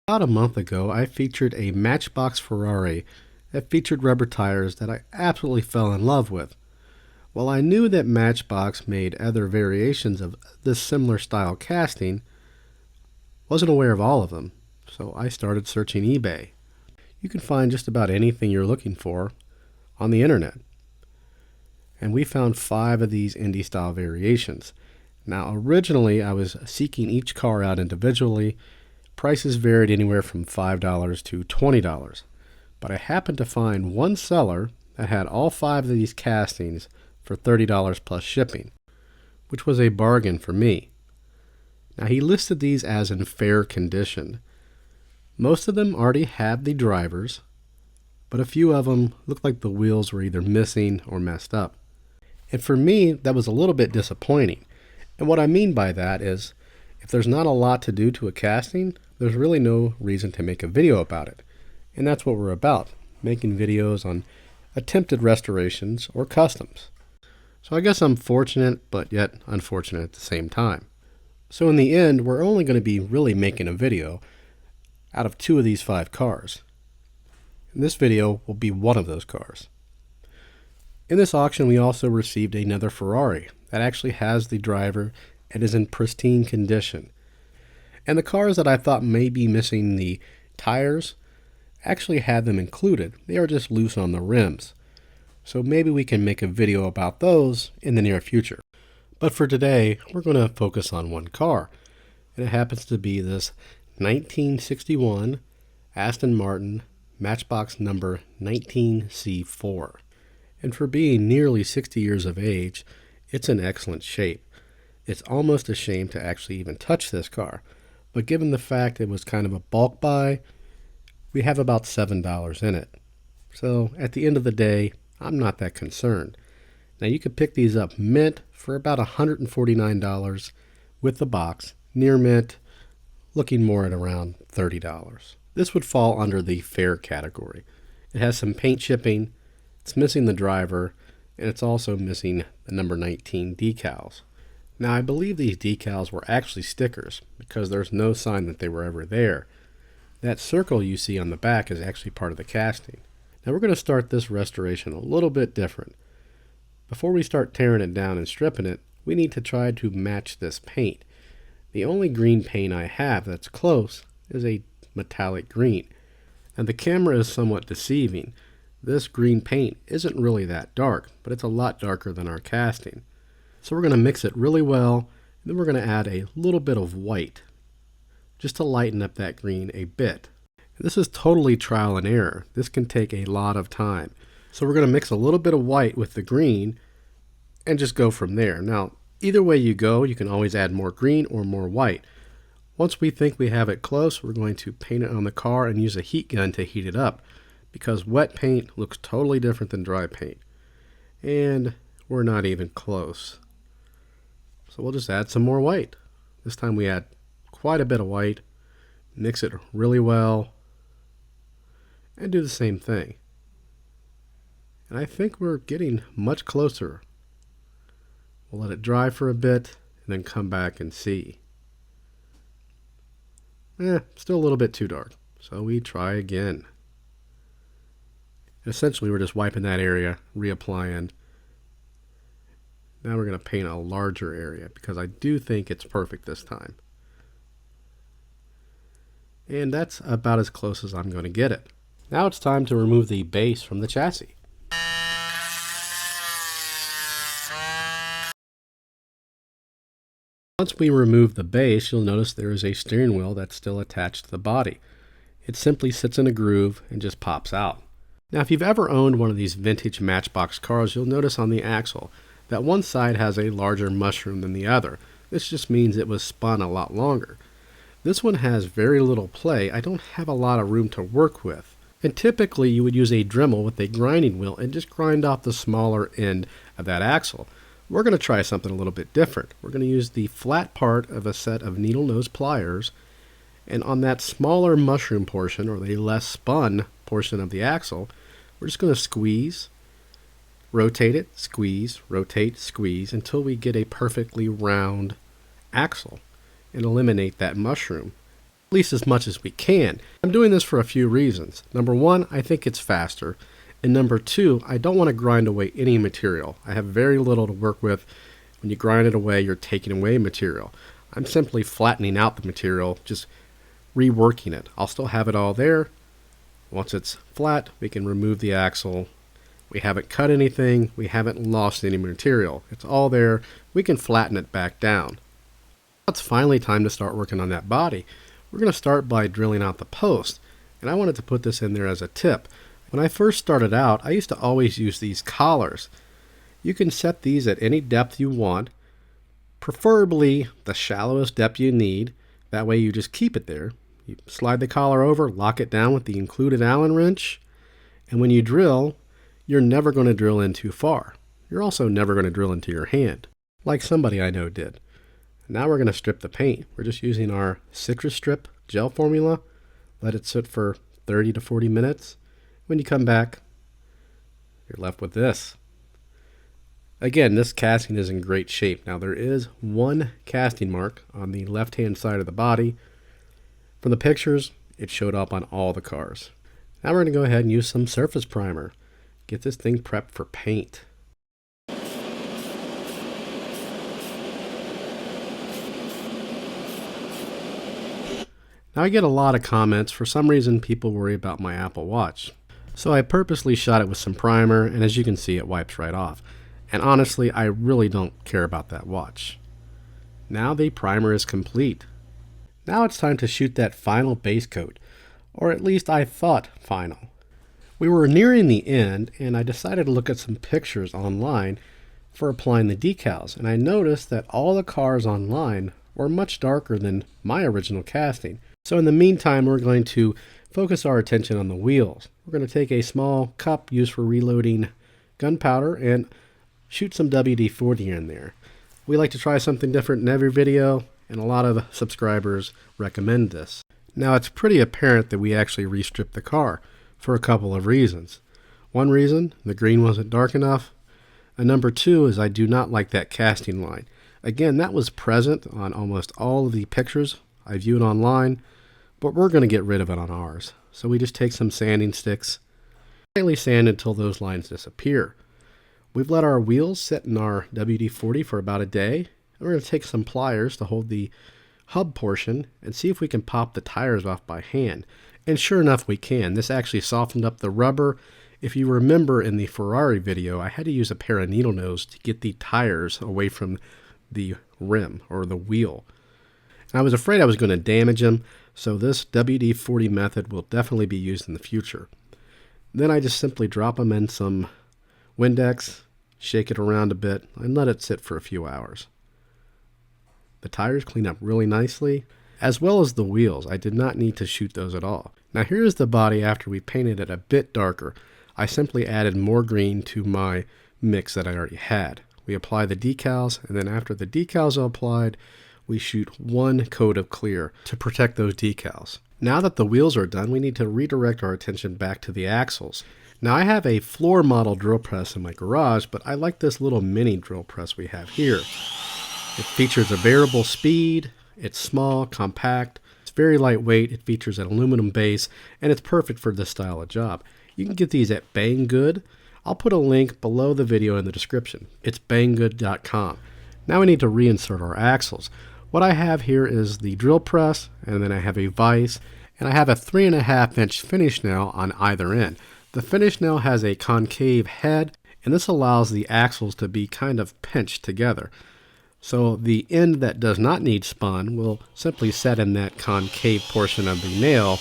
About a month ago, I featured a Matchbox Ferrari that featured rubber tires that I absolutely fell in love with. While I knew that Matchbox made other variations of this similar style casting, wasn't aware of all of them, so I started searching eBay. You can find just about anything you're looking for on the internet. And we found 5 of these indie style variations. Now originally I was seeking each car out individually. Prices varied anywhere from $5 to $20, but I happened to find one seller that had all 5 of these castings for $30 plus shipping, which was a bargain for me. Now he listed these as in fair condition. Most of them already have the drivers, but a few of them looked like the wheels were either missing or messed up. And for me, that was a little bit disappointing. And what I mean by that is, if there's not a lot to do to a casting, there's really no reason to make a video about it. And that's what we're about, making videos on attempted restorations or customs. So I guess I'm fortunate, but yet unfortunate at the same time. So in the end, we're only going to be really making a video out of 2 of these 5 cars. And this video will be one of those cars. In this auction, we also received another Ferrari that actually has the driver and is in pristine condition. And the cars that I thought may be missing the tires actually had them included. They are just loose on the rims. So maybe we can make a video about those in the near future. But for today, we're going to focus on one car. And it happens to be this 1961 Aston Martin Matchbox number 19C4. And for being nearly 60 years of age, it's in excellent shape. It's almost a shame to actually even touch this car, but given the fact it was kind of a bulk buy, we have about $7 in it. So at the end of the day, I'm not that concerned. Now you could pick these up mint for about $149 with the box, near mint, looking more at around $30. This would fall under the fair category. It has some paint chipping, it's missing the driver, and it's also missing the number 19 decals. Now I believe these decals were actually stickers because there's no sign that they were ever there. That circle you see on the back is actually part of the casting. Now we're going to start this restoration a little bit different. Before we start tearing it down and stripping it, we need to try to match this paint. The only green paint I have that's close is a metallic green. And the camera is somewhat deceiving. This green paint isn't really that dark, but it's a lot darker than our casting. So we're going to mix it really well, and then we're going to add a little bit of white, just to lighten up that green a bit. This is totally trial and error. This can take a lot of time. So we're going to mix a little bit of white with the green, and just go from there. Now, either way you go, you can always add more green or more white. Once we think we have it close, we're going to paint it on the car and use a heat gun to heat it up, because wet paint looks totally different than dry paint. And we're not even close. So we'll just add some more white. This time we add quite a bit of white, mix it really well, and do the same thing. And I think we're getting much closer. We'll let it dry for a bit and then come back and see. Still a little bit too dark. So we try again. Essentially, we're just wiping that area, reapplying. Now we're going to paint a larger area because I do think it's perfect this time. And that's about as close as I'm going to get it. Now it's time to remove the base from the chassis. Once we remove the base, you'll notice there is a steering wheel that's still attached to the body. It simply sits in a groove and just pops out. Now if you've ever owned one of these vintage Matchbox cars, you'll notice on the axle that one side has a larger mushroom than the other. This just means it was spun a lot longer. This one has very little play. I don't have a lot of room to work with. And typically you would use a Dremel with a grinding wheel and just grind off the smaller end of that axle. We're going to try something a little bit different. We're going to use the flat part of a set of needle nose pliers, and on that smaller mushroom portion, or the less spun portion of the axle, we're just going to squeeze, rotate it, squeeze, rotate, squeeze, until we get a perfectly round axle and eliminate that mushroom. least as much as we can. I'm doing this for a few reasons. Number one, I think it's faster. And number two, I don't want to grind away any material. I have very little to work with. When you grind it away, you're taking away material. I'm simply flattening out the material, just reworking it. I'll still have it all there. Once it's flat, we can remove the axle. We haven't cut anything. We haven't lost any material. It's all there. We can flatten it back down. Now it's finally time to start working on that body. We're going to start by drilling out the post. And I wanted to put this in there as a tip. When I first started out, I used to always use these collars. You can set these at any depth you want, preferably the shallowest depth you need. That way you just keep it there. You slide the collar over, lock it down with the included Allen wrench, and when you drill, you're never going to drill in too far. You're also never going to drill into your hand, like somebody I know did. Now we're going to strip the paint. We're just using our citrus strip gel formula. Let it sit for 30 to 40 minutes. When you come back, you're left with this. Again, this casting is in great shape. Now there is one casting mark on the left-hand side of the body. From the pictures, it showed up on all the cars. Now we're going to go ahead and use some surface primer. Get this thing prepped for paint. Now I get a lot of comments. For some reason, people worry about my Apple Watch. So I purposely shot it with some primer, and as you can see, it wipes right off. And honestly, I really don't care about that watch. Now the primer is complete. Now it's time to shoot that final base coat, or at least I thought final. We were nearing the end, and I decided to look at some pictures online for applying the decals, and I noticed that all the cars online were much darker than my original casting. So in the meantime, we're going to focus our attention on the wheels. We're going to take a small cup used for reloading gunpowder and shoot some WD-40 in there. We like to try something different in every video, and a lot of subscribers recommend this. Now it's pretty apparent that we actually restripped the car for a couple of reasons. One reason, the green wasn't dark enough, and number two is I do not like that casting line. Again, that was present on almost all of the pictures I viewed online, but we're going to get rid of it on ours. So we just take some sanding sticks, lightly sand until those lines disappear. We've let our wheels sit in our WD-40 for about a day. We're going to take some pliers to hold the hub portion and see if we can pop the tires off by hand. And sure enough, we can. This actually softened up the rubber. If you remember in the Ferrari video, I had to use a pair of needle nose to get the tires away from the rim or the wheel. And I was afraid I was going to damage them, so this WD-40 method will definitely be used in the future. Then I just simply drop them in some Windex, shake it around a bit, and let it sit for a few hours. The tires clean up really nicely, as well as the wheels. I did not need to shoot those at all. Now here's the body after we painted it a bit darker. I simply added more green to my mix that I already had. We apply the decals, and then after the decals are applied, we shoot one coat of clear to protect those decals. Now that the wheels are done, we need to redirect our attention back to the axles. Now I have a floor model drill press in my garage, but I like this little mini drill press we have here. It features a variable speed, it's small, compact, it's very lightweight, it features an aluminum base, and it's perfect for this style of job. You can get these at Banggood. I'll put a link below the video in the description. It's banggood.com. Now we need to reinsert our axles. What I have here is the drill press, and then I have a vise, and I have a 3.5 inch finish nail on either end. The finish nail has a concave head, and this allows the axles to be kind of pinched together. So the end that does not need spun will simply set in that concave portion of the nail,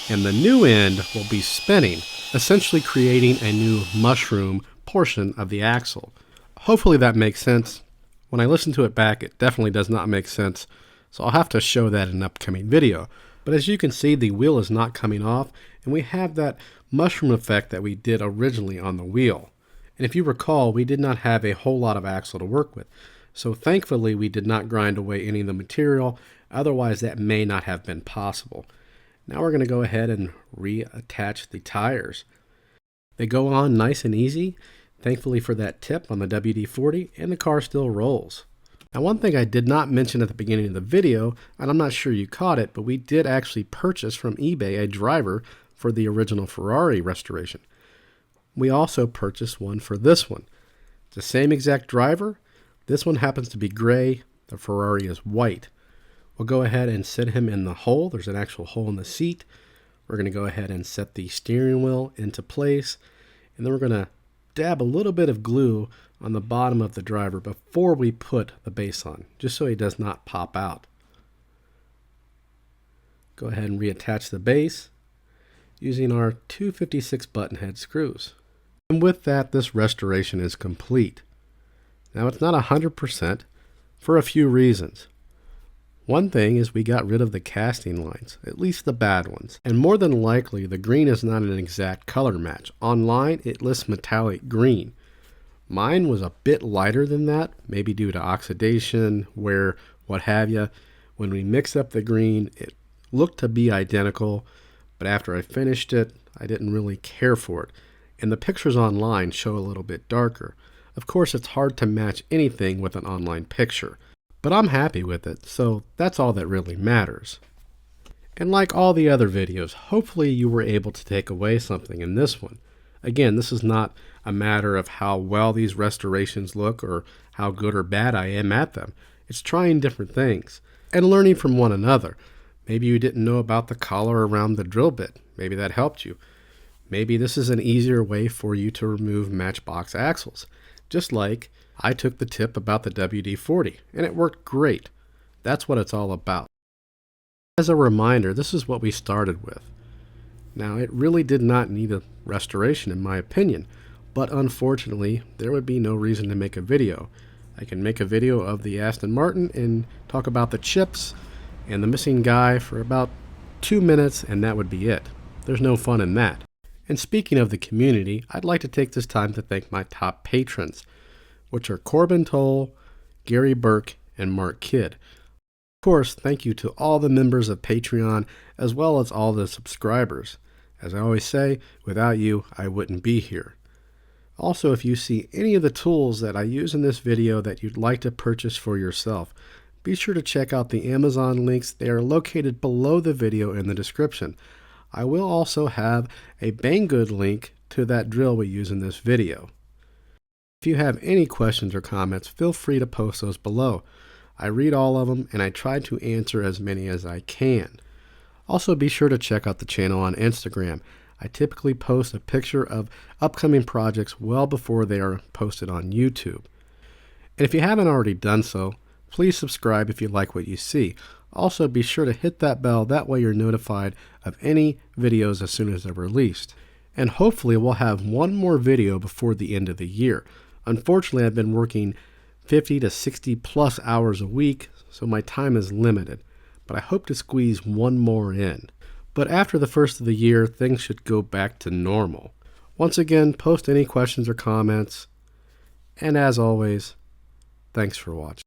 and the new end will be spinning, essentially creating a new mushroom portion of the axle. Hopefully that makes sense. When I listen to it back, it definitely does not make sense, so I'll have to show that in an upcoming video. But as you can see, the wheel is not coming off, and we have that mushroom effect that we did originally on the wheel. And if you recall, we did not have a whole lot of axle to work with. So thankfully, we did not grind away any of the material, otherwise that may not have been possible. Now we're going to go ahead and reattach the tires. They go on nice and easy, thankfully for that tip on the WD-40, and the car still rolls. Now, one thing I did not mention at the beginning of the video, and I'm not sure you caught it, but we did actually purchase from eBay a driver for the original Ferrari restoration. We also purchased one for this one. It's the same exact driver. This one happens to be gray. The Ferrari is white. We'll go ahead and set him in the hole. There's an actual hole in the seat. We're going to go ahead and set the steering wheel into place. And then we're going to dab a little bit of glue on the bottom of the driver before we put the base on, just so he does not pop out. Go ahead and reattach the base using our 256 button head screws. And with that, this restoration is complete. Now, it's not 100% for a few reasons. One thing is we got rid of the casting lines, at least the bad ones. And more than likely, the green is not an exact color match. Online, it lists metallic green. Mine was a bit lighter than that, maybe due to oxidation, wear, what have you. When we mixed up the green, it looked to be identical, but after I finished it, I didn't really care for it. And the pictures online show a little bit darker. Of course, it's hard to match anything with an online picture, but I'm happy with it, so that's all that really matters. And like all the other videos, hopefully you were able to take away something in this one. Again, this is not a matter of how well these restorations look or how good or bad I am at them. It's trying different things and learning from one another. Maybe you didn't know about the collar around the drill bit. Maybe that helped you. Maybe this is an easier way for you to remove Matchbox axles. Just like I took the tip about the WD-40 and it worked great. That's what it's all about. As a reminder, this is what we started with. Now, it really did not need a restoration in my opinion, but unfortunately there would be no reason to make a video. I can make a video of the Aston Martin and talk about the chips and the missing guy for about 2 minutes, and that would be it. There's no fun in that. And speaking of the community, I'd like to take this time to thank my top patrons, which are Corbin Toll, Gary Burke, and Mark Kidd. Of course, thank you to all the members of Patreon, as well as all the subscribers. As I always say, without you, I wouldn't be here. Also, if you see any of the tools that I use in this video that you'd like to purchase for yourself, be sure to check out the Amazon links. They are located below the video in the description. I will also have a Banggood link to that drill we use in this video. If you have any questions or comments, feel free to post those below. I read all of them and I try to answer as many as I can. Also, be sure to check out the channel on Instagram. I typically post a picture of upcoming projects well before they are posted on YouTube. And if you haven't already done so, please subscribe if you like what you see. Also, be sure to hit that bell, that way you're notified of any videos as soon as they're released. And hopefully we'll have one more video before the end of the year. Unfortunately, I've been working 50 to 60 plus hours a week, so my time is limited. But I hope to squeeze one more in. But after the first of the year, things should go back to normal. Once again, post any questions or comments. And as always, thanks for watching.